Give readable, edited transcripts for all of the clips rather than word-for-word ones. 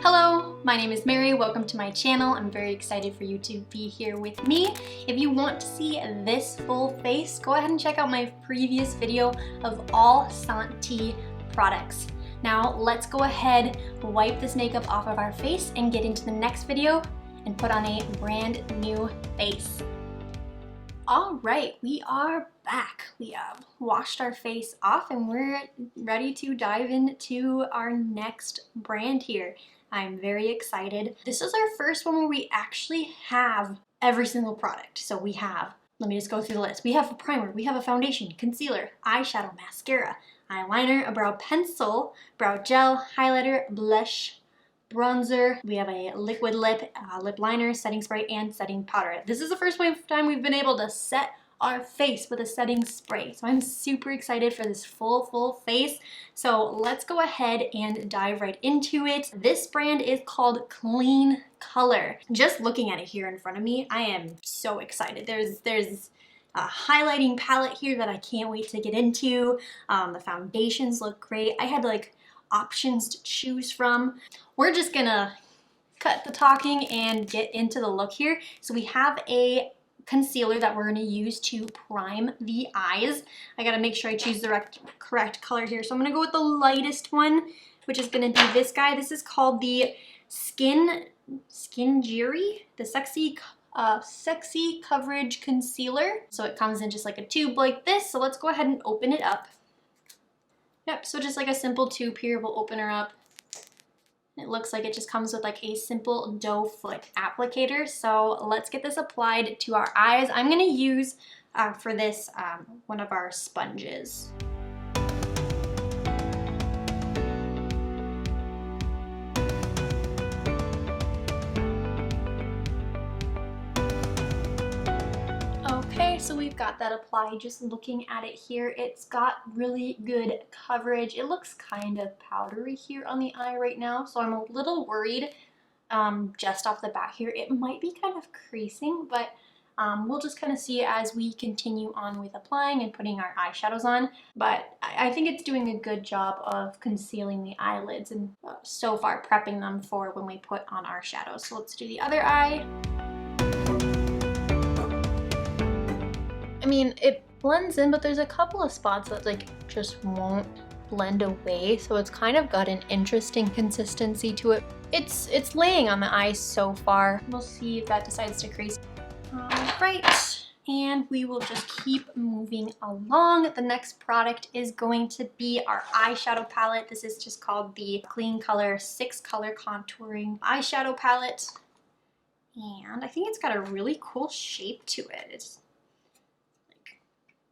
Hello, my name is Mary. Welcome to my channel. I'm very excited for you to be here with me. If you want to see this full face, go ahead and check out my previous video of all Santé products. Now let's go ahead, wipe this makeup off of our face and get into the next video and put on a brand new face. All right, we are back. We have washed our face off and we're ready to dive into our next brand here. I'm very excited. This is our first one where we actually have every single product. So we have, let me just go through the list. We have a primer, we have a foundation, concealer, eyeshadow, mascara, eyeliner, a brow pencil, brow gel, highlighter, blush, bronzer. We have a liquid lip, lip liner, setting spray, and setting powder. This is the first time we've been able to set our face with a setting spray. So I'm super excited for this full face. So let's go ahead and dive right into it. This brand is called Kleancolor. Just looking at it here in front of me, I am so excited. There's a highlighting palette here that I can't wait to get into. The foundations look great. I had like options to choose from. We're just gonna cut the talking and get into the look here. So we have a concealer that we're going to use to prime the eyes. I got to make sure I choose the correct color here. So I'm going to go with the lightest one, which is going to be this guy. This is called the Skin Jury, the Sexy Coverage Concealer. So it comes in just like a tube like this. So let's go ahead and open it up. Yep, so just like a simple tube here, we'll open her up. It looks like it just comes with like a simple doe foot applicator. So let's get this applied to our eyes. I'm gonna use for this one of our sponges. Okay, so we've got that applied. Just looking at it here, it's got really good coverage. It looks kind of powdery here on the eye right now, so I'm a little worried just off the bat here. It might be kind of creasing, but we'll just kind of see as we continue on with applying and putting our eyeshadows on. But I think it's doing a good job of concealing the eyelids and so far prepping them for when we put on our shadows. So let's do the other eye. I mean, it blends in, but there's a couple of spots that like just won't blend away. So it's kind of got an interesting consistency to it. It's laying on the eye so far. We'll see if that decides to crease. All right, and we will just keep moving along. The next product is going to be our eyeshadow palette. This is just called the Kleancolor 6-color contouring eyeshadow palette. And I think it's got a really cool shape to it.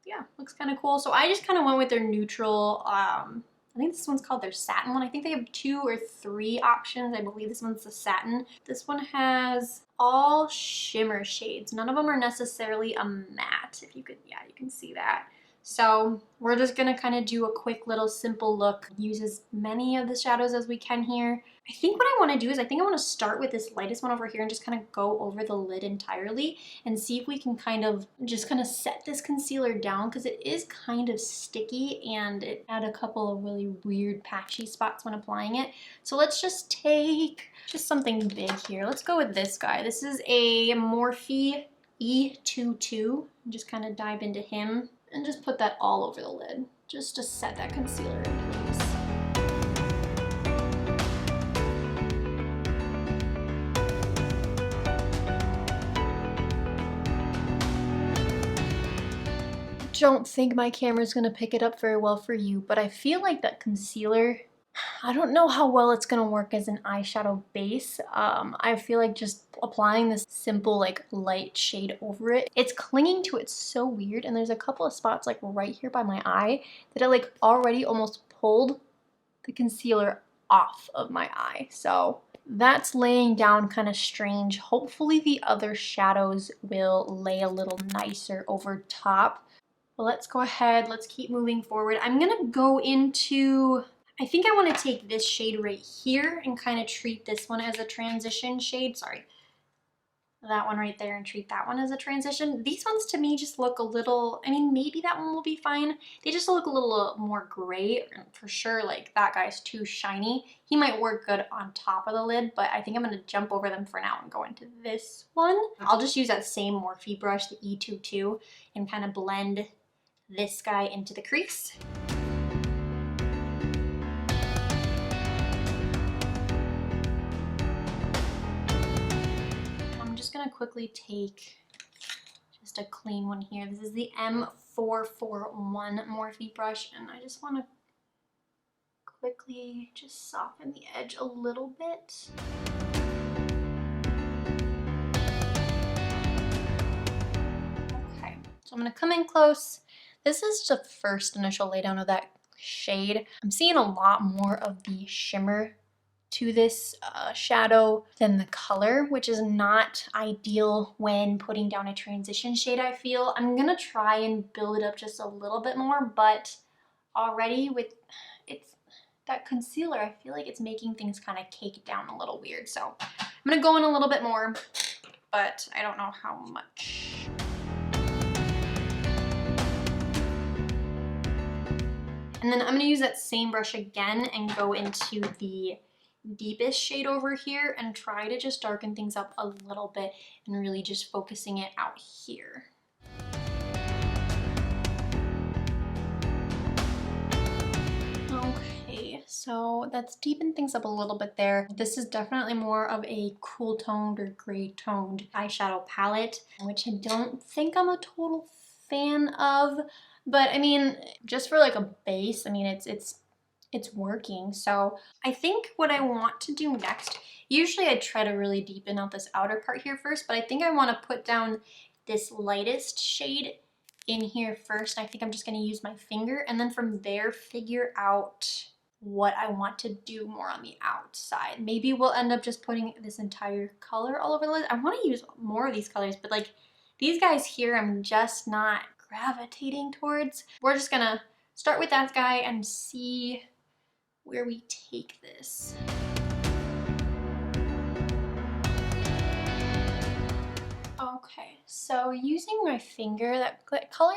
Yeah, looks kind of cool. So I just kind of went with their neutral, I think this one's called their satin one. I think they have 2 or 3 options. I believe this one's the satin. This one has all shimmer shades. None of them are necessarily a matte. If you could, yeah, you can see that. So we're just gonna kind of do a quick little simple look. Use as many of the shadows as we can here. I think what I want to do is I want to start with this lightest one over here and just kind of go over the lid entirely and see if we can kind of set this concealer down, because it is kind of sticky and it had a couple of really weird patchy spots when applying it. So let's just take something big here. Let's go with this guy. This is a Morphe E22. Just kind of dive into him and just put that all over the lid just to set that concealer in place. Don't think my camera's gonna pick it up very well for you, but I feel like that concealer, I don't know how well it's gonna work as an eyeshadow base. I feel like just applying this simple like light shade over it, it's clinging to it so weird, and there's a couple of spots like right here by my eye that I like already almost pulled the concealer off of my eye. So that's laying down kind of strange. Hopefully the other shadows will lay a little nicer over top. But let's go ahead, let's keep moving forward. I'm gonna go into, I think I want to take this shade right here and kind of treat this one as a transition shade. Sorry. that one right there and treat that one as a transition. These ones to me just look a little, I mean, maybe that one will be fine. They just look a little more gray for sure. Like that guy's too shiny. He might work good on top of the lid, but I think I'm gonna jump over them for now and go into this one. I'll just use that same Morphe brush, the E22, and kind of blend this guy into the crease. Just gonna quickly take just a clean one here. This is the M441 Morphe brush, and I just want to quickly just soften the edge a little bit. Okay, so I'm gonna come in close. This is the first initial laydown of that shade. I'm seeing a lot more of the shimmer to this shadow than the color, which is not ideal when putting down a transition shade, I feel. I'm gonna try and build it up just a little bit more, but already with that concealer, I feel like it's making things kind of cake down a little weird. So I'm gonna go in a little bit more, but I don't know how much. And then I'm gonna use that same brush again and go into the deepest shade over here and try to just darken things up a little bit and really just focusing it out here. Okay, so that's deepened things up a little bit there. This is definitely more of a cool toned or gray toned eyeshadow palette, which I don't think I'm a total fan of, but I mean, just for like a base, I mean, it's working. So I think what I want to do next, usually I try to really deepen out this outer part here first, but I think I want to put down this lightest shade in here first. I think I'm just going to use my finger and then from there figure out what I want to do more on the outside. Maybe we'll end up just putting this entire color all over the lid. I want to use more of these colors, but like these guys here, I'm just not gravitating towards. We're just gonna start with that guy and see where we take this. Okay, so using my finger, that color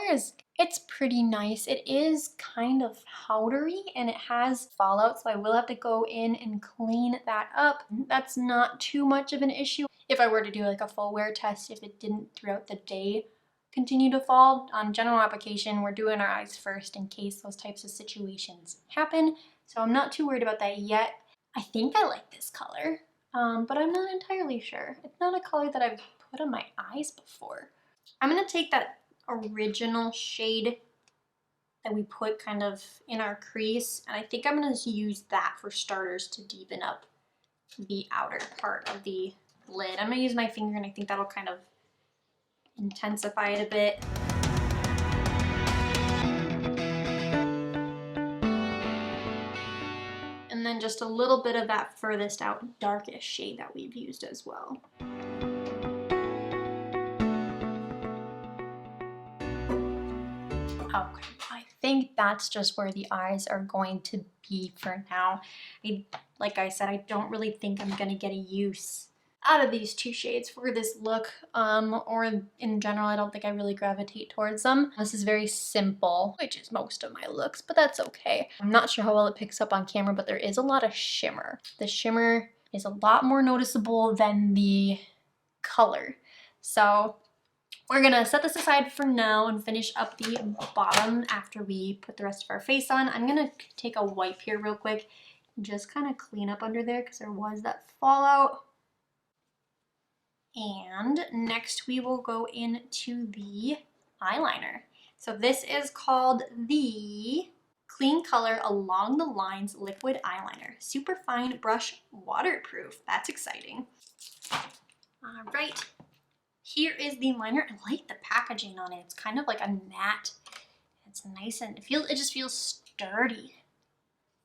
it's pretty nice. It is kind of powdery and it has fallout, so I will have to go in and clean that up. That's not too much of an issue. If I were to do like a full wear test, if it didn't throughout the day continue to fall, on general application, we're doing our eyes first in case those types of situations happen. So I'm not too worried about that yet. I think I like this color, but I'm not entirely sure. It's not a color that I've put on my eyes before. I'm gonna take that original shade that we put kind of in our crease, and I think I'm gonna use that for starters to deepen up the outer part of the lid. I'm gonna use my finger and I think that'll kind of intensify it a bit. And then just a little bit of that furthest out darkest shade that we've used as well. Okay, I think that's just where the eyes are going to be for now. Like I said, I don't really think I'm gonna get a use out of these two shades for this look, or in general, I don't think I really gravitate towards them. This is very simple, which is most of my looks, but that's okay. I'm not sure how well it picks up on camera, but there is a lot of shimmer. The shimmer is a lot more noticeable than the color. So we're gonna set this aside for now and finish up the bottom after we put the rest of our face on. I'm gonna take a wipe here real quick and just kind of clean up under there because there was that fallout. And next we will go into the eyeliner. So this is called the Kleancolor Along the Lines Liquid Eyeliner. Super fine brush waterproof. That's exciting. All right, here is the liner. I like the packaging on it. It's kind of like a matte. It's nice and it just feels sturdy.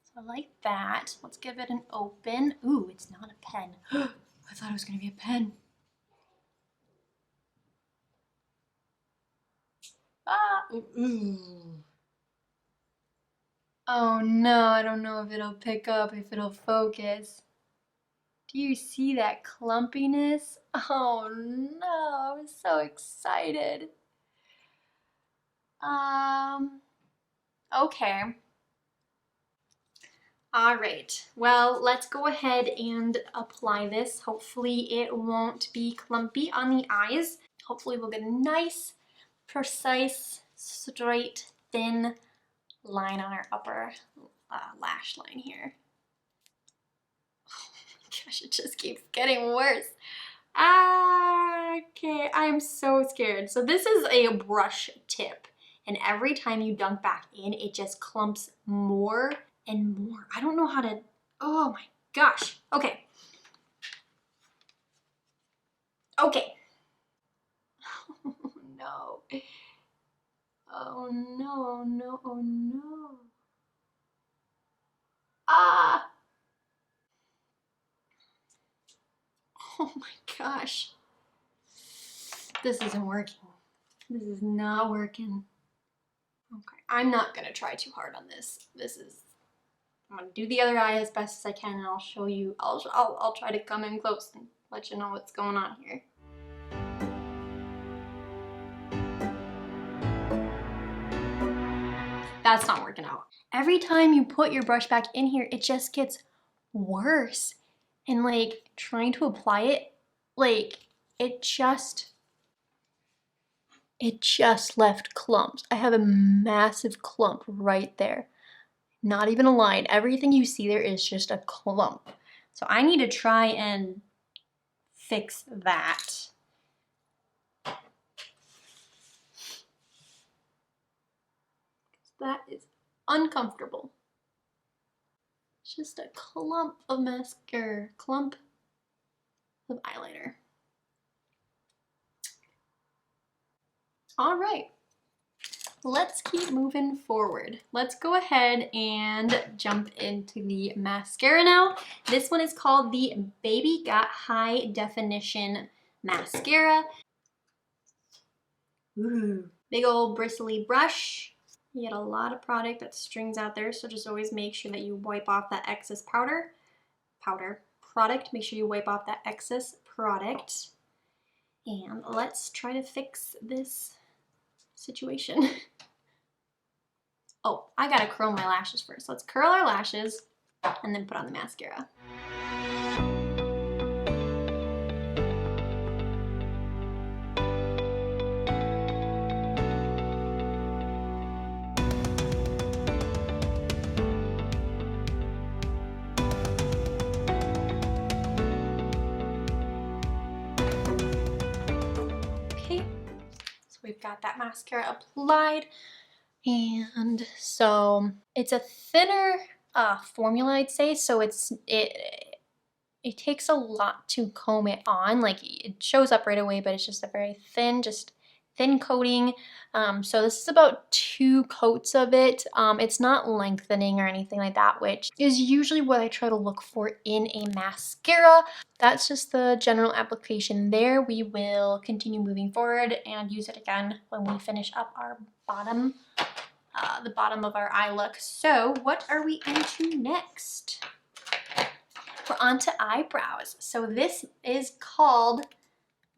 So I like that. Let's give it an open. Ooh, it's not a pen. I thought it was gonna be a pen. Ah, ooh. Oh no, I don't know if it'll pick up, if it'll focus. Do you see that clumpiness? Oh no, I'm so excited. Okay. All right, well, let's go ahead and apply this. Hopefully it won't be clumpy on the eyes. Hopefully we'll get a nice, precise, straight, thin line on our upper lash line here. Oh my gosh, it just keeps getting worse. Okay, I'm so scared. So this is a brush tip, and every time you dunk back in, it just clumps more and more. I don't know how to, oh my gosh. Okay. Okay. Oh no. Oh no, no, oh no. Ah! Oh my gosh. This isn't working. This is not working. Okay, I'm not gonna try too hard on this. I'm gonna do the other eye as best as I can, and I'll show you, I'll try to come in close and let you know what's going on here. That's not working out. Every time you put your brush back in here, it just gets worse. And like trying to apply it, like it just left clumps. I have a massive clump right there. Not even a line. Everything you see there is just a clump. So I need to try and fix that. That is uncomfortable. It's just a clump of mascara, clump of eyeliner. All right, let's keep moving forward. Let's go ahead and jump into the mascara now. This one is called the Baby Got High Definition Mascara. Ooh, big old bristly brush. You get a lot of product that strings out there, so just always make sure that you wipe off that excess product. Make sure you wipe off that excess product. And let's try to fix this situation. Oh, I gotta curl my lashes first. Let's curl our lashes and then put on the mascara. We've got that mascara applied, and so it's a thinner formula, I'd say, so it takes a lot to comb it on. Like it shows up right away, but it's just a very thin coating. So this is about 2 coats of it. It's not lengthening or anything like that, which is usually what I try to look for in a mascara. That's just the general application there. We will continue moving forward and use it again when we finish up our bottom, the bottom of our eye look. So what are we into next? We're on to eyebrows. So this is called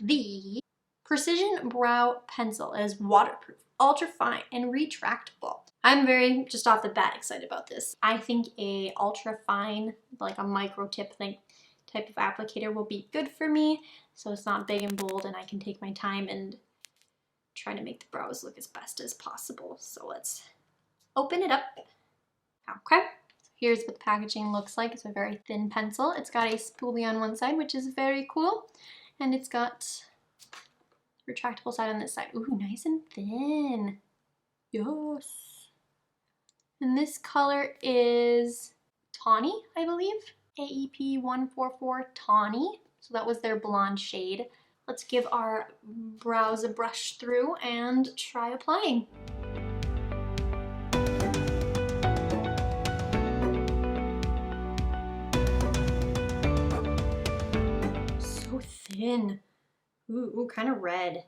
the Precision Brow Pencil. It is waterproof, ultra fine, and retractable. I'm very, just off the bat, excited about this. I think a ultra fine, like a micro tip type of applicator will be good for me, so it's not big and bold, and I can take my time and try to make the brows look as best as possible. So let's open it up. Okay, so here's what the packaging looks like. It's a very thin pencil. It's got a spoolie on one side, which is very cool, and it's got retractable side on this side. Ooh, nice and thin. Yes. And this color is Tawny, I believe. AEP 144 Tawny. So that was their blonde shade. Let's give our brows a brush through and try applying. So thin. Ooh, kind of red.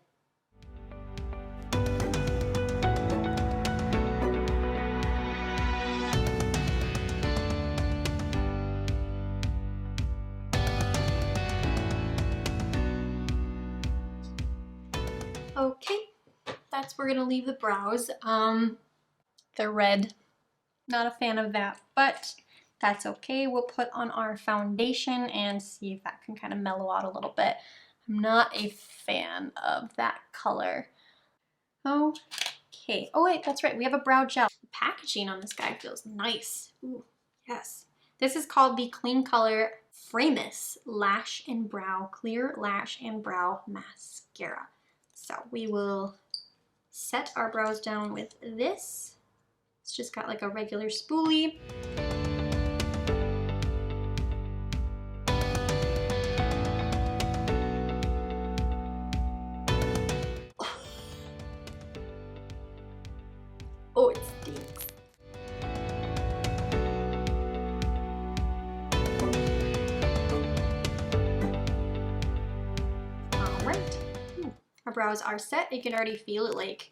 Okay, that's where we're gonna leave the brows. They're red. Not a fan of that, but that's okay. We'll put on our foundation and see if that can kind of mellow out a little bit. I'm not a fan of that color. Okay. Oh wait, that's right. We have a brow gel. The packaging on this guy feels nice. Ooh, yes. This is called the Kleancolor Framus Lash and Brow Clear Lash and Brow Mascara. So we will set our brows down with this. It's just got like a regular spoolie. Oh, it stinks. All right. Our brows are set. You can already feel it like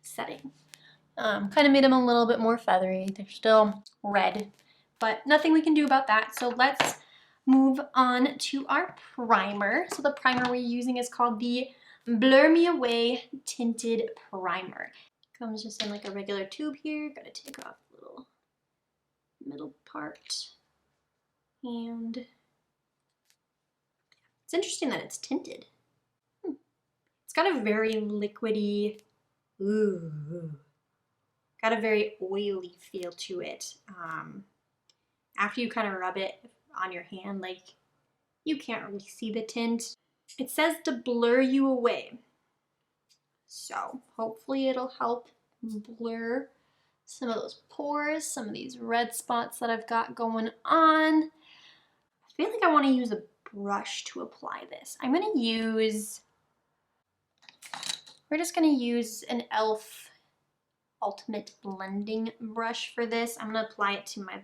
setting. Kind of made them a little bit more feathery. They're still red, but nothing we can do about that. So let's move on to our primer. So the primer we're using is called the Blur Me Away Tinted Primer. Comes just in like a regular tube here. Gotta take off the little middle part. And it's interesting that it's tinted. It's got a very liquidy, got a very oily feel to it. After you kind of rub it on your hand, like you can't really see the tint. It says to blur you away. So hopefully it'll help blur some of those pores, some of these red spots that I've got going on. I feel like I want to use a brush to apply this. We're just gonna use an e.l.f. Ultimate Blending Brush for this. I'm gonna apply it to my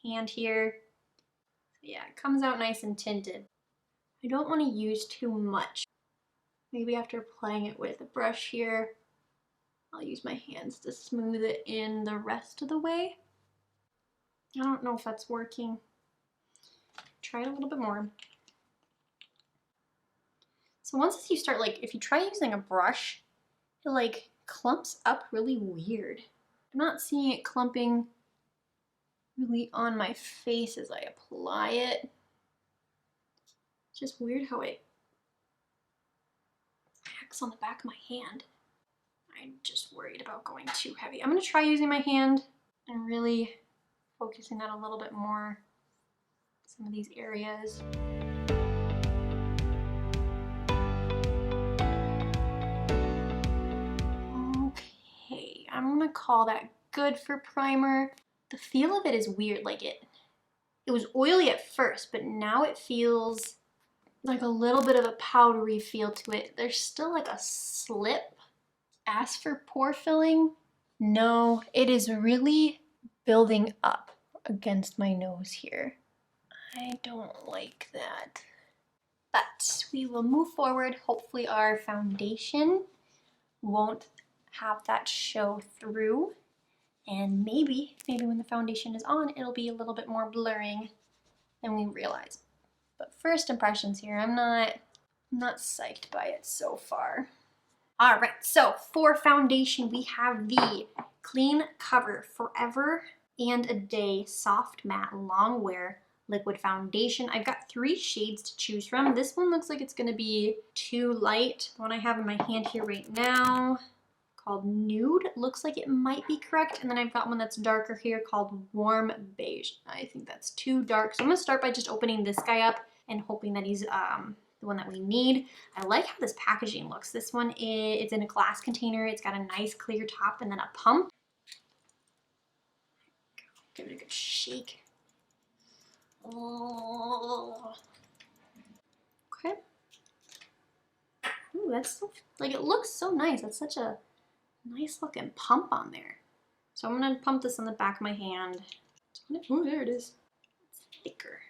hand here. Yeah, it comes out nice and tinted. I don't want to use too much. Maybe after applying it with a brush here, I'll use my hands to smooth it in the rest of the way. I don't know if that's working. Try it a little bit more. So once you start, like, if you try using a brush, it like clumps up really weird. I'm not seeing it clumping really on my face as I apply it. It's just weird how it acts on the back of my hand. I'm just worried about going too heavy. I'm gonna try using my hand and really focusing that a little bit more. Some of these areas. Okay, I'm gonna call that good for primer. The feel of it is weird, like it was oily at first, but now it feels like a little bit of a powdery feel to it. There's still like a slip. As for pore filling, no, it is really building up against my nose here. I don't like that. But we will move forward. Hopefully our foundation won't have that show through. And maybe when the foundation is on, it'll be a little bit more blurring than we realize. But first impressions here, I'm not psyched by it so far. All right, so for foundation, we have the Clean Cover Forever and a Day Soft Matte Long Wear Liquid Foundation. I've got 3 shades to choose from. This one looks like it's gonna be too light. The one I have in my hand here right now, called Nude, looks like it might be correct. And then I've got one that's darker here called Warm Beige. I think that's too dark. So I'm gonna start by just opening this guy up and hoping that he's the one that we need. I like how this packaging looks. This one it's in a glass container. It's got a nice clear top and then a pump. Give it a good shake. Oh. Okay. Ooh, that's so, like, it looks so nice. That's such a nice looking pump on there. So I'm gonna pump this on the back of my hand. Oh, there it is. It's thicker.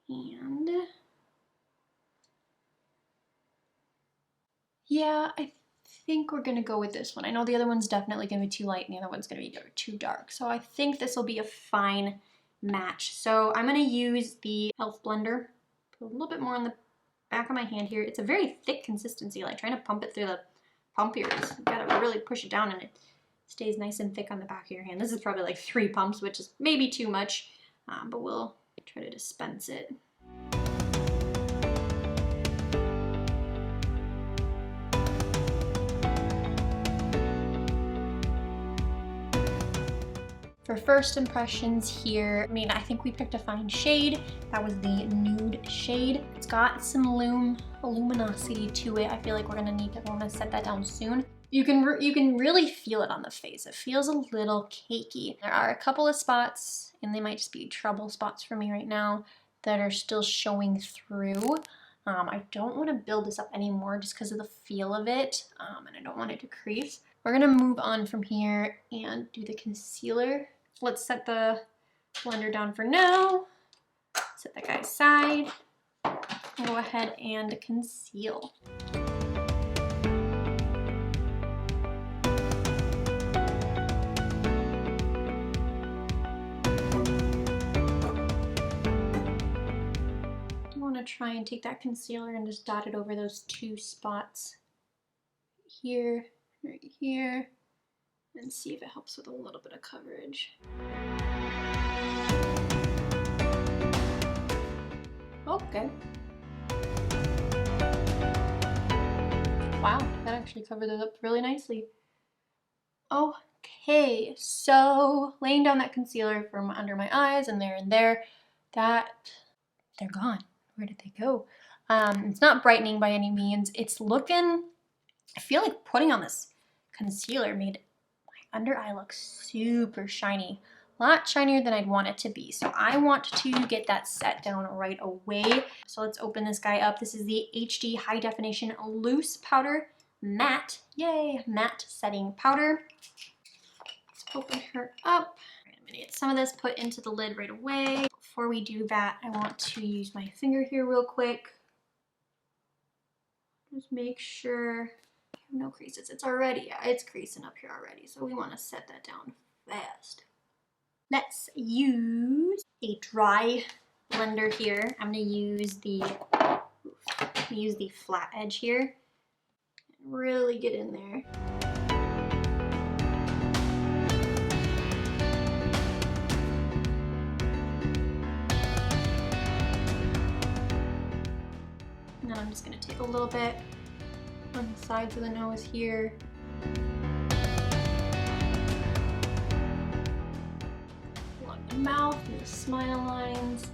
And yeah, I think we're gonna go with this one. I know the other one's definitely gonna be too light and the other one's gonna be too dark. So I think this will be a fine match. So I'm gonna use the e.l.f. blender, put a little bit more on the back of my hand here. It's a very thick consistency, like trying to pump it through the pump ears. You gotta really push it down and it stays nice and thick on the back of your hand. This is probably like 3 pumps, which is maybe too much, but we'll try to dispense it. For first impressions here, I mean, I think we picked a fine shade. That was the nude shade. It's got some luminosity to it. I feel like we're gonna need to want to set that down soon. You can really feel it on the face. It feels a little cakey. There are a couple of spots, and they might just be trouble spots for me right now, that are still showing through. I don't want to build this up anymore just because of the feel of it, and I don't want it to crease. We're gonna move on from here and do the concealer. Let's set the blender down for now. Set that guy aside. And go ahead and conceal. I want to try and take that concealer and just dot it over those 2 spots here. Right here, and see if it helps with a little bit of coverage. Okay. Wow, that actually covered it up really nicely. Okay, so laying down that concealer from under my eyes and there, they're gone. Where did they go? It's not brightening by any means. It's looking, I feel like putting on this concealer made my under eye look super shiny. A lot shinier than I'd want it to be. So I want to get that set down right away. So let's open this guy up. This is the HD High Definition Loose Powder Matte. Yay, matte setting powder. Let's open her up. I'm gonna get some of this put into the lid right away. Before we do that, I want to use my finger here real quick. Just make sure no creases. It's creasing up here already, so we want to set that down fast. Let's use a dry blender here. I'm going to use the flat edge here and really get in there. And then I'm just going to take a little bit on the sides of the nose here. Along the mouth and the smile lines.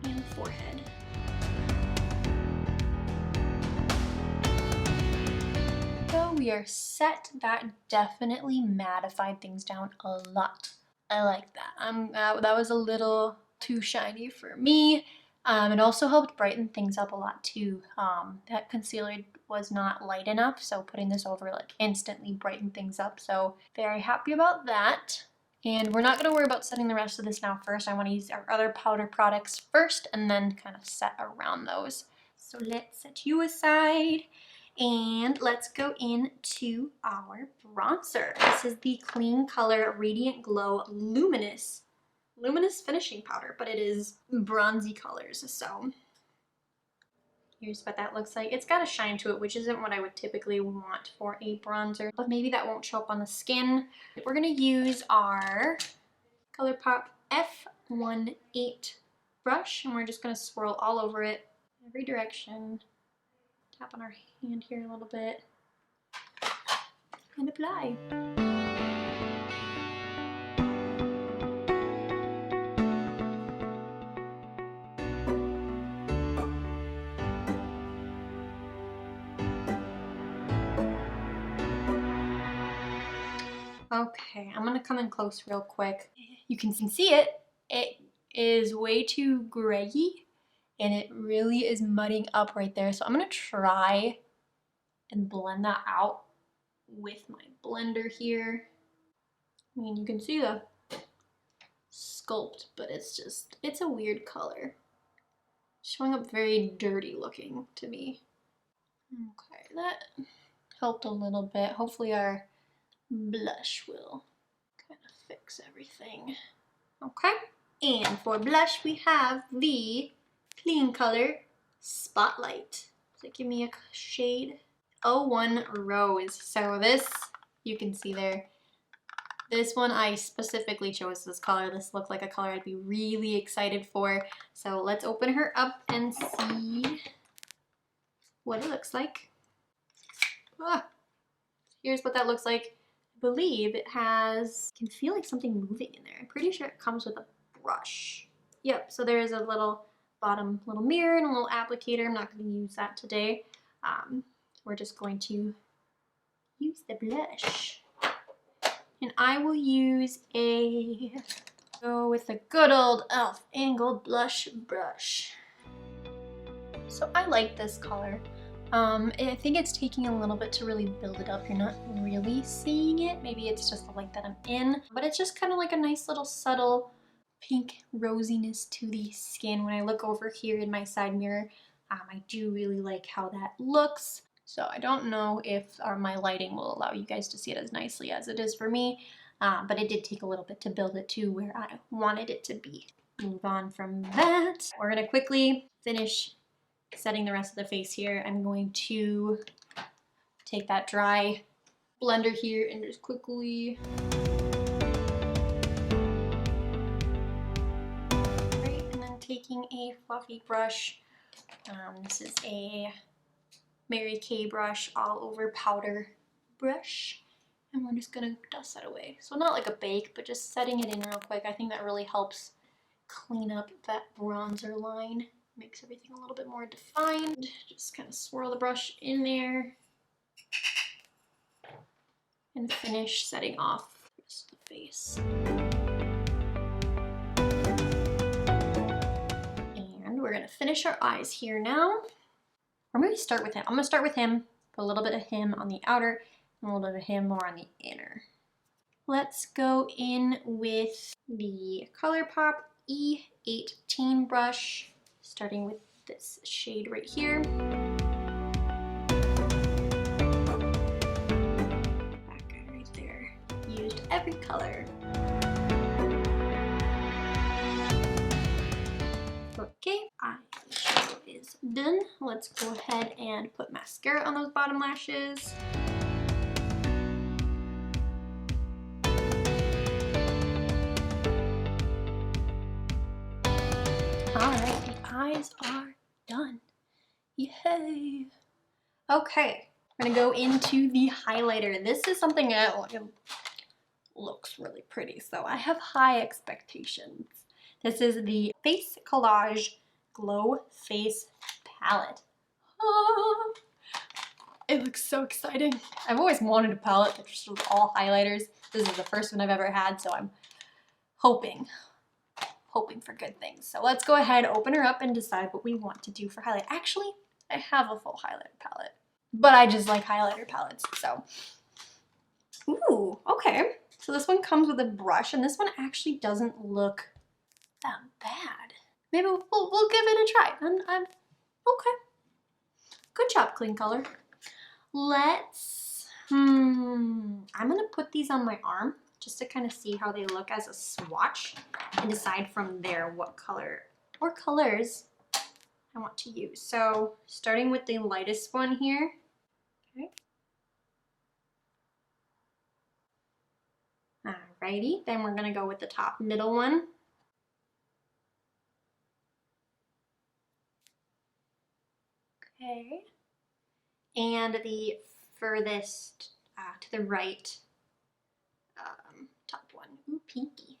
And the forehead. So we are set. That definitely mattified things down a lot. I like that. That was a little too shiny for me. It also helped brighten things up a lot too. That concealer was not light enough, so putting this over like instantly brightened things up. So very happy about that. And we're not going to worry about setting the rest of this now first. I want to use our other powder products first and then kind of set around those. So let's set you aside and let's go into our bronzer. This is the Kleancolor Radiant Glow Luminous finishing powder, but it is bronzy colors. So here's what that looks like. It's got a shine to it, which isn't what I would typically want for a bronzer, but maybe that won't show up on the skin. We're gonna use our ColourPop F18 brush, and we're just gonna swirl all over it, every direction. Tap on our hand here a little bit, and apply. Okay, I'm gonna come in close real quick. You can see it. It is way too grayy and it really is mudding up right there. So I'm gonna try and blend that out with my blender here. I mean, you can see the sculpt, but it's a weird color. Showing up very dirty looking to me. Okay, that helped a little bit. Hopefully our blush will kind of fix everything. Okay, and for blush we have the Kleancolor Spotlight. So give me a shade 01 Rose. So this, you can see there, this one I specifically chose this color. This looked like a color I'd be really excited for. So let's open her up and see what it looks like. Ah, here's what that looks like. I believe it has, I can feel like something moving in there. I'm pretty sure it comes with a brush. Yep, so there is a little bottom little mirror and a little applicator. I'm not going to use that today. We're just going to use the blush. And I will go with a good old e.l.f. angled blush brush. So I like this color. I think it's taking a little bit to really build it up. You're not really seeing it. Maybe it's just the light that I'm in. But it's just kind of like a nice little subtle pink rosiness to the skin. When I look over here in my side mirror, I do really like how that looks. So I don't know if my lighting will allow you guys to see it as nicely as it is for me. But it did take a little bit to build it to where I wanted it to be. Move on from that. We're going to quickly finish setting the rest of the face here. I'm going to take that dry blender here and just quickly. Right, and then taking a fluffy brush. This is a Mary Kay brush, all over powder brush. And we're just gonna dust that away. So not like a bake, but just setting it in real quick. I think that really helps clean up that bronzer line. Makes everything a little bit more defined. Just kind of swirl the brush in there. And finish setting off the rest of the face. And we're gonna finish our eyes here now. I'm gonna start with him. I'm gonna start with him, put a little bit of him on the outer, and a little bit of him more on the inner. Let's go in with the ColourPop E18 brush, starting with this shade right here. That guy right there. Used every color. Okay, eyeshadow is done. Let's go ahead and put mascara on those bottom lashes. Alright, the eyes are done. Yay! Okay, we're gonna go into the highlighter. This is something that looks really pretty, so I have high expectations. This is the Face Collage Glow Face Palette. Ah, it looks so exciting. I've always wanted a palette that just was all highlighters. This is the first one I've ever had, so I'm hoping for good things. So let's go ahead, open her up, and decide what we want to do for highlight. Actually, I have a full highlighter palette, but I just like highlighter palettes, so. Ooh, okay. So this one comes with a brush, and this one actually doesn't look that bad. Maybe we'll give it a try. I'm okay. Good job, Kleancolor. Let's, I'm gonna put these on my arm just to kind of see how they look as a swatch and decide from there what color or colors I want to use. So starting with the lightest one here. Okay. Alrighty, then we're gonna go with the top middle one. Okay. And the furthest to the right top one. Ooh, pinky.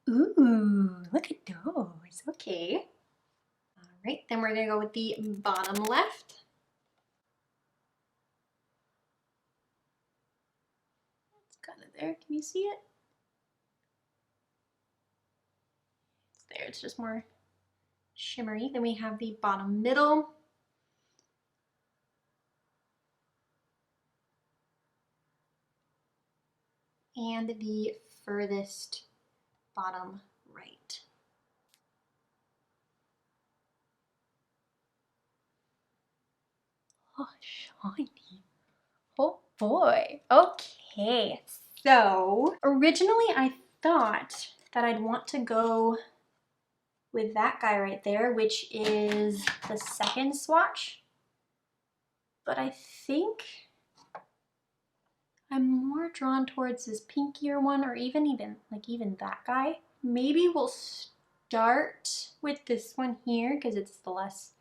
Ooh, look at those. Okay. All right, then we're gonna go with the bottom left. It's kind of there. Can you see it? It's there. It's just more shimmery. Then we have the bottom middle. And the furthest bottom right. Oh, shiny. Oh boy. Okay, So originally I thought that I'd want to go with that guy right there, which is the second swatch. But I think I'm more drawn towards this pinkier one, or even that guy. Maybe we'll start with this one here because it's the less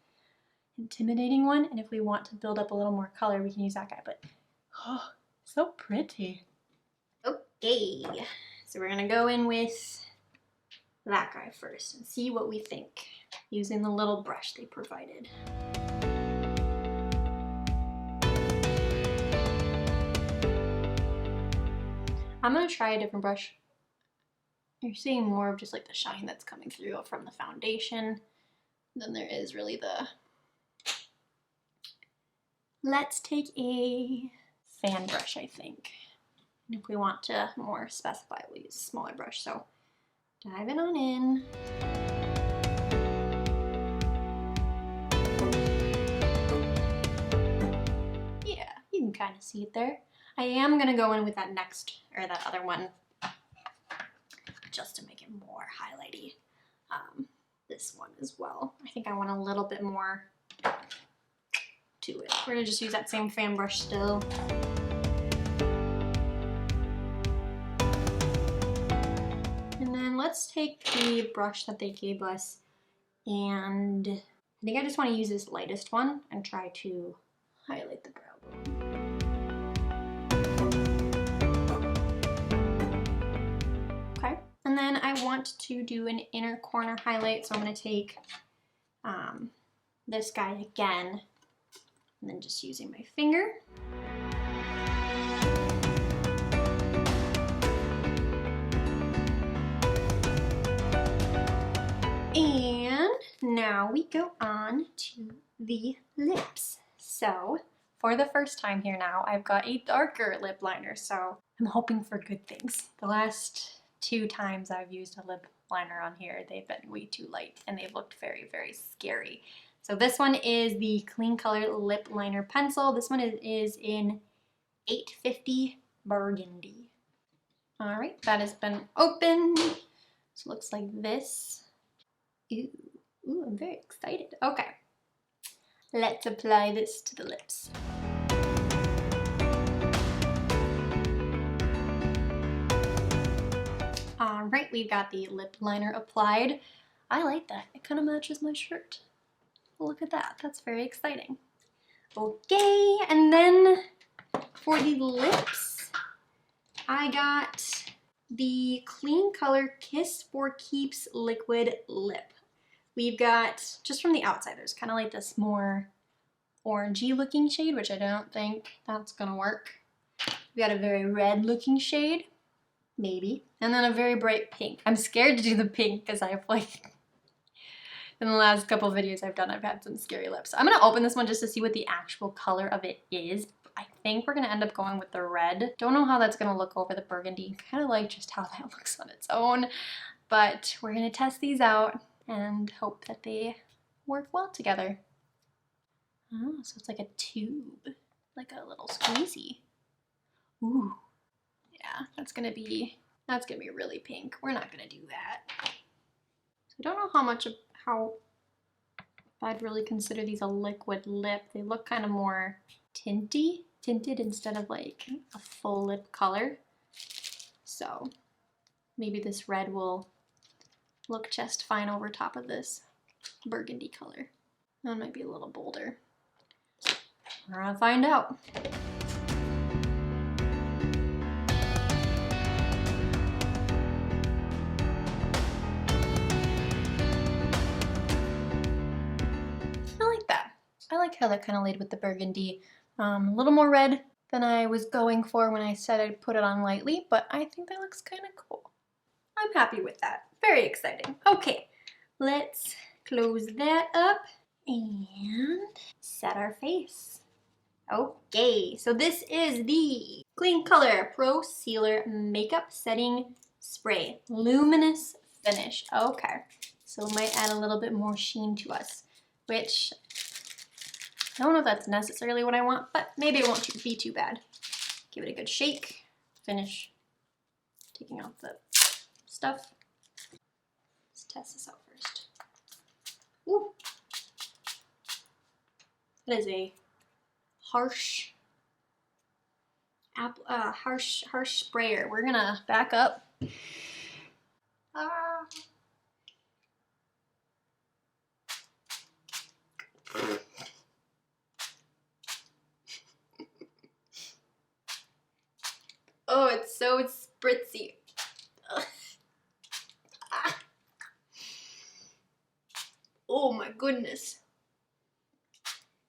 intimidating one. And if we want to build up a little more color, we can use that guy. But oh, so pretty. Okay, so we're gonna go in with that guy first and see what we think using the little brush they provided. I'm gonna try a different brush. You're seeing more of just like the shine that's coming through from the foundation than there is really the... Let's take a fan brush, I think. And if we want to more specify, we'll use a smaller brush. So diving on in. Yeah, you can kind of see it there. I am gonna go in with that next, or that other one, just to make it more highlighty. This one as well. I think I want a little bit more to it. We're gonna just use that same fan brush still. And then let's take the brush that they gave us, and I think I just want to use this lightest one and try to highlight the brow bone. Okay, and then I want to do an inner corner highlight, so I'm going to take this guy again, and then just using my finger. And now we go on to the lips. So for the first time here now, I've got a darker lip liner, so I'm hoping for good things. The last 2 times I've used a lip liner on here, they've been way too light and they've looked very, very scary. So this one is the Kleancolor Lip Liner Pencil. This one is in 850 Burgundy. All right, that has been opened. So it looks like this. Ooh, I'm very excited. Okay, let's apply this to the lips. All right, we've got the lip liner applied. I like that. It kind of matches my shirt. Look at that. That's very exciting. Okay, and then for the lips, I got the Kleancolor Kiss for Keeps Liquid Lip. We've got, just from the outside, there's kind of like this more orangey looking shade, which I don't think that's gonna work. We got a very red looking shade, maybe, and then a very bright pink. I'm scared to do the pink because I've like, in the last couple videos I've done, I've had some scary lips. So I'm gonna open this one just to see what the actual color of it is. I think we're gonna end up going with the red. Don't know how that's gonna look over the burgundy. Kind of like just how that looks on its own, but we're gonna test these out and hope that they work well together. Oh, so it's like a tube, like a little squeezy. Ooh, yeah, that's gonna be really pink. We're not gonna do that. So I don't know how I'd really consider these a liquid lip. They look kind of more tinted instead of like a full lip color. So maybe this red will look just fine over top of this burgundy color. That might be a little bolder. We're gonna find out. I like that. I like how that kind of laid with the burgundy. A little more red than I was going for when I said I'd put it on lightly, but I think that looks kind of cool. I'm happy with that. Very exciting. Okay, let's close that up and set our face. Okay, so this is the Kleancolor Pro Sealer Makeup Setting Spray. Luminous finish. Okay, so it might add a little bit more sheen to us, which I don't know if that's necessarily what I want, but maybe it won't be too bad. Give it a good shake, finish taking off the stuff. Let's test this out first. Ooh. That is a harsh sprayer. We're gonna back up. Ah. Oh, it's so spritzy. Ah. Oh my goodness.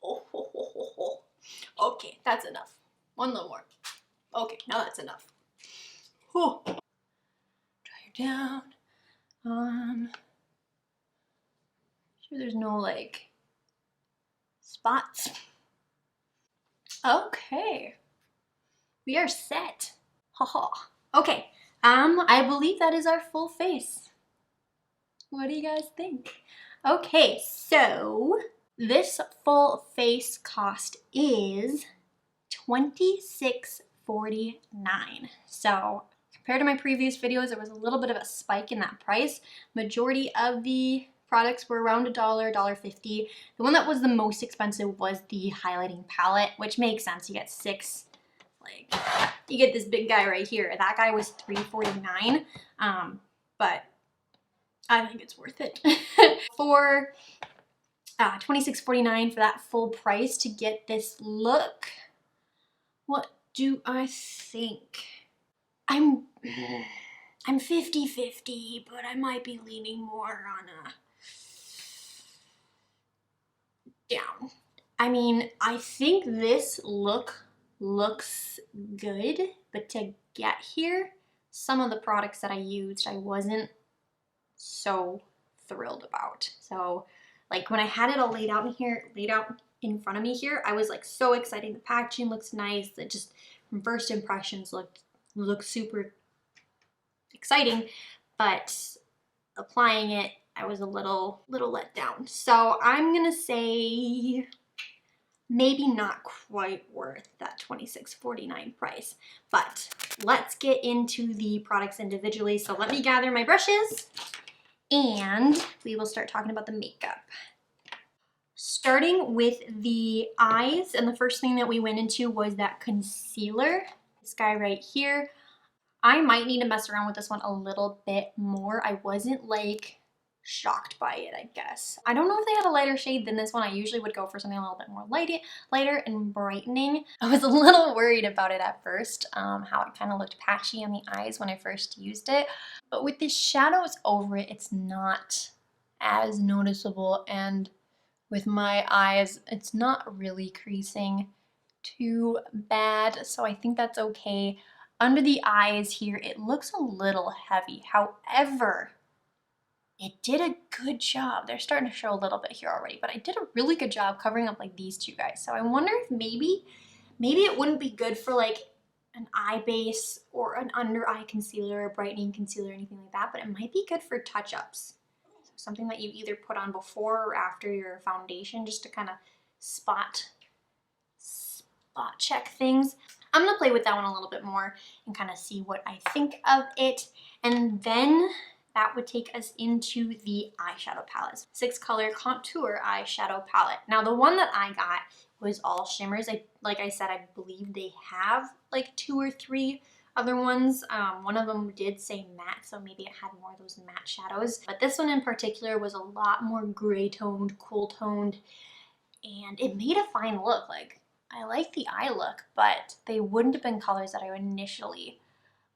Oh, ho, ho, ho, ho. Okay, that's enough. One little more. Okay, now that's enough. Whew. Dry her down. Sure there's no like spots. Okay. We are set. Haha. Okay. I believe that is our full face. What do you guys think? Okay, so this full face cost is $26.49. So compared to my previous videos, there was a little bit of a spike in that price. Majority of the products were around $1, $1.50. The one that was the most expensive was the highlighting palette, which makes sense. You get 6. Like, you get this big guy right here. That guy was $3.49, but I think it's worth it. For $26.49 for that full price to get this look, what do I think? I'm 50-50, but I might be leaning more on a down. I mean, I think this look looks good, but to get here, some of the products that I used, I wasn't so thrilled about. So like when I had it all laid out in front of me here, I was like so excited. The packaging looks nice. It just from first impressions looked super exciting, but applying it, I was a little let down. So I'm gonna say maybe not quite worth that $26.49 price, but let's get into the products individually. So let me gather my brushes and we will start talking about the makeup. Starting with the eyes, and the first thing that we went into was that concealer, this guy right here. I might need to mess around with this one a little bit more. I wasn't like shocked by it, I guess. I don't know if they had a lighter shade than this one. I usually would go for something a little bit more lighter and brightening. I was a little worried about it at first, how it kind of looked patchy on the eyes when I first used it. But with the shadows over it, it's not as noticeable, and with my eyes, it's not really creasing too bad, so I think that's okay. Under the eyes here, it looks a little heavy. However, it did a good job. They're starting to show a little bit here already, but I did a really good job covering up like these two guys. So I wonder if maybe it wouldn't be good for like an eye base or an under eye concealer, a brightening concealer, anything like that, but it might be good for touch-ups. So something that you either put on before or after your foundation, just to kind of spot check things. I'm gonna play with that one a little bit more and kind of see what I think of it. And then that would take us into the eyeshadow palettes. 6 color contour eyeshadow palette. Now the one that I got was all shimmers. Like I said, I believe they have like 2 or 3 other ones. One of them did say matte, so maybe it had more of those matte shadows. But this one in particular was a lot more gray toned, cool toned, and it made a fine look. Like, I like the eye look, but they wouldn't have been colors that I initially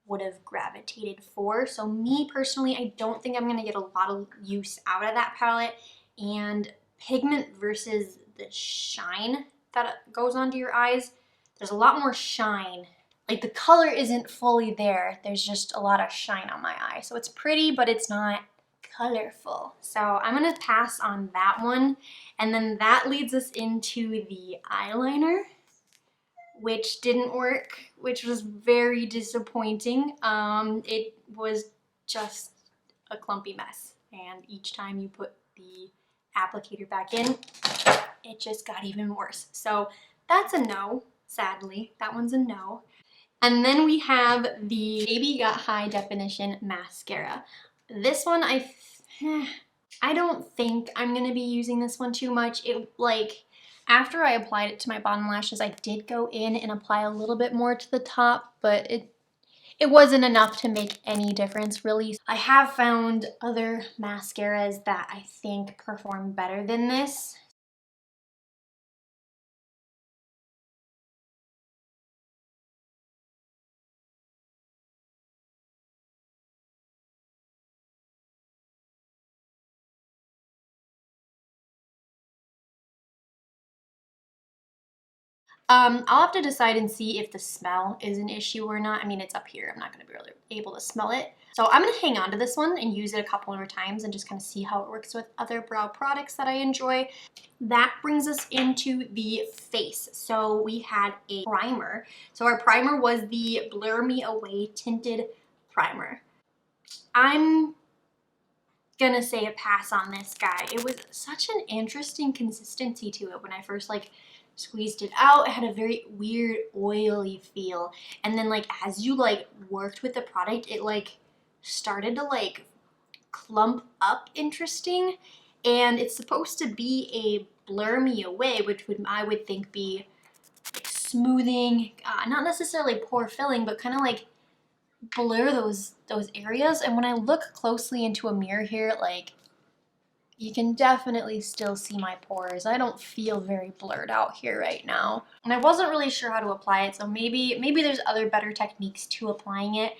would have gravitated for. So me personally, I don't think I'm gonna get a lot of use out of that palette. And pigment versus the shine that goes onto your eyes, there's a lot more shine. Like the color isn't fully there. There's just a lot of shine on my eye. So it's pretty, but it's not colorful. So I'm gonna pass on that one. And then that leads us into the eyeliner, which didn't work, which was very disappointing. It was just a clumpy mess. And each time you put the applicator back in, it just got even worse. So that's a no, sadly. That one's a no. And then we have the Baby Got High Definition Mascara. This one, I don't think I'm gonna be using this one too much. After I applied it to my bottom lashes, I did go in and apply a little bit more to the top, but it wasn't enough to make any difference, really. I have found other mascaras that I think perform better than this. I'll have to decide and see if the smell is an issue or not. I mean, it's up here. I'm not going to be really able to smell it. So I'm going to hang on to this one and use it a couple more times and just kind of see how it works with other brow products that I enjoy. That brings us into the face. So we had a primer. So our primer was the Blur Me Away Tinted Primer. I'm gonna say a pass on this guy. It was such an interesting consistency to it when I first squeezed it out. It had a very weird oily feel, and then as you worked with the product, it started to clump up interesting, and it's supposed to be a blur me away, which I would think be smoothing, not necessarily pore filling, but kind of blur those areas. And when I look closely into a mirror here, you can definitely still see my pores. I don't feel very blurred out here right now. And I wasn't really sure how to apply it, so maybe there's other better techniques to applying it.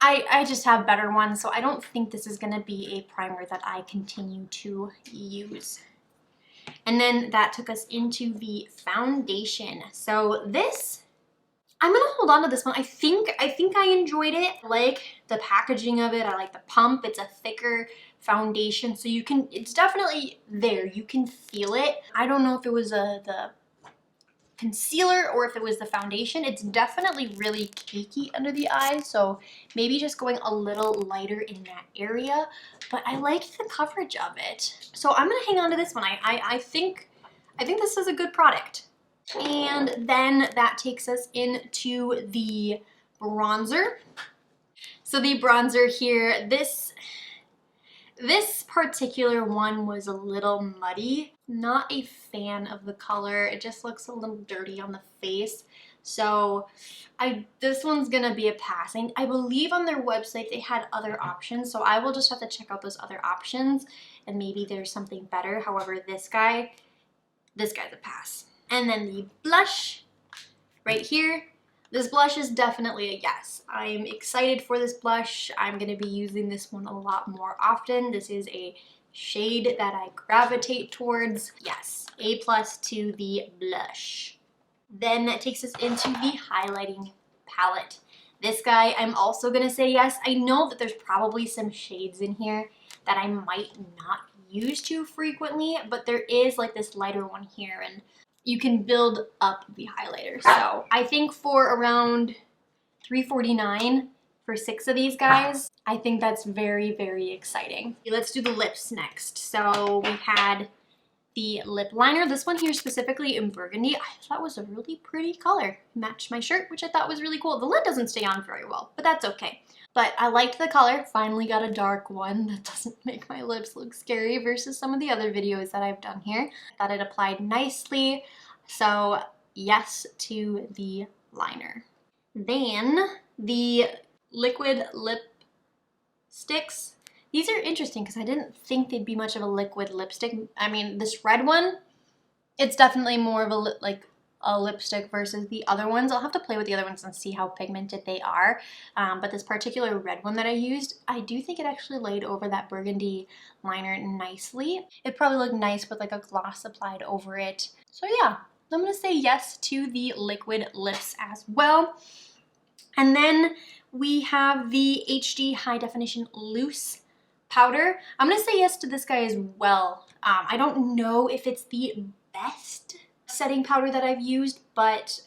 I just have better ones, so I don't think this is gonna be a primer that I continue to use. And then that took us into the foundation. So this, I'm gonna hold on to this one. I think I enjoyed it. I like the packaging of it. I like the pump. It's a thicker foundation, so it's definitely there. You can feel it. I don't know if it was the concealer or if it was the foundation. It's definitely really cakey under the eyes, so maybe just going a little lighter in that area. But I liked the coverage of it, so I'm gonna hang on to this one. I think this is a good product. And then that takes us into the bronzer. So the bronzer here, this particular one was a little muddy. Not a fan of the color. It just looks a little dirty on the face. So this one's gonna be a pass. I believe on their website they had other options, so I will just have to check out those other options and maybe there's something better. However, this guy's a pass. And then the blush right here. This blush is definitely a yes. I'm excited for this blush. I'm gonna be using this one a lot more often. This is a shade that I gravitate towards. Yes, A+ to the blush. Then that takes us into the highlighting palette. This guy, I'm also gonna say yes. I know that there's probably some shades in here that I might not use too frequently, but there is this lighter one here, and you can build up the highlighter. So I think for around $3.49 for 6 of these guys, I think that's very, very exciting. Let's do the lips next. So we had the lip liner. This one here specifically in burgundy, I thought was a really pretty color. Matched my shirt, which I thought was really cool. The lid doesn't stay on very well, but that's okay. But I liked the color. Finally got a dark one that doesn't make my lips look scary versus some of the other videos that I've done here. I thought it applied nicely. So yes to the liner. Then the liquid lip sticks. These are interesting because I didn't think they'd be much of a liquid lipstick. I mean, this red one, it's definitely more of a lipstick versus the other ones. I'll have to play with the other ones and see how pigmented they are. But this particular red one that I used, I do think it actually laid over that burgundy liner nicely. It probably looked nice with a gloss applied over it. So yeah, I'm gonna say yes to the liquid lips as well. And then we have the HD High Definition Loose Powder. I'm gonna say yes to this guy as well. I don't know if it's the best setting powder that I've used, but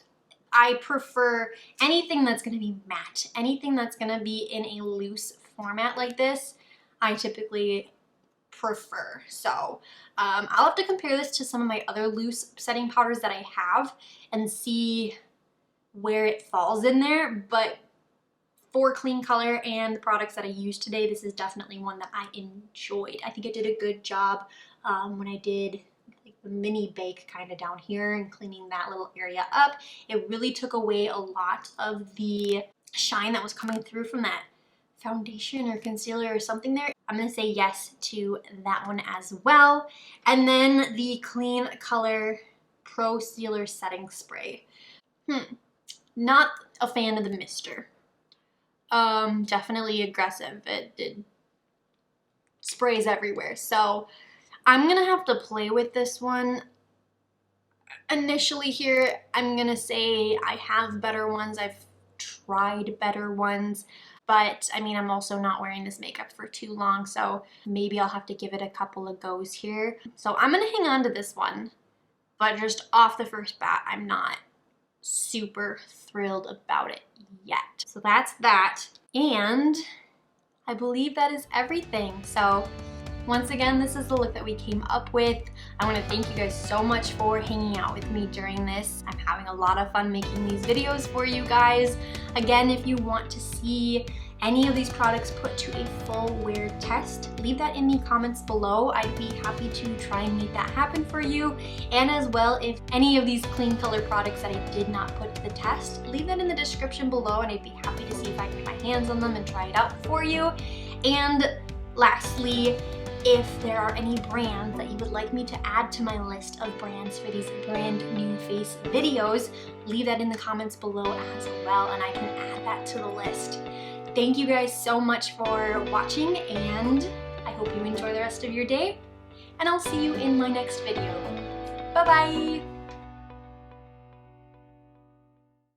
I prefer anything that's gonna be matte, anything that's gonna be in a loose format like this, I typically prefer. So I'll have to compare this to some of my other loose setting powders that I have and see where it falls in there, but for Kleancolor and the products that I used today, this is definitely one that I enjoyed. I think I did a good job when I did like the mini bake kind of down here and cleaning that little area up. It really took away a lot of the shine that was coming through from that foundation or concealer or something there. I'm gonna say yes to that one as well. And then the Kleancolor Pro Sealer Setting Spray. Not a fan of the mister. Definitely aggressive. It sprays everywhere. So I'm gonna have to play with this one. Initially here, I'm gonna say I have better ones. I've tried better ones, but I mean, I'm also not wearing this makeup for too long, so maybe I'll have to give it a couple of goes here. So I'm gonna hang on to this one, but just off the first bat, I'm not super thrilled about it yet. So that's that. And I believe that is everything. So once again, this is the look that we came up with. I want to thank you guys so much for hanging out with me during this. I'm having a lot of fun making these videos for you guys. Again, if you want to see any of these products put to a full wear test, leave that in the comments below. I'd be happy to try and make that happen for you. And as well, if any of these Kleancolor products that I did not put to the test, leave that in the description below and I'd be happy to see if I can get my hands on them and try it out for you. And lastly, if there are any brands that you would like me to add to my list of brands for these brand new face videos, leave that in the comments below as well and I can add that to the list. Thank you guys so much for watching and I hope you enjoy the rest of your day and I'll see you in my next video. Bye bye!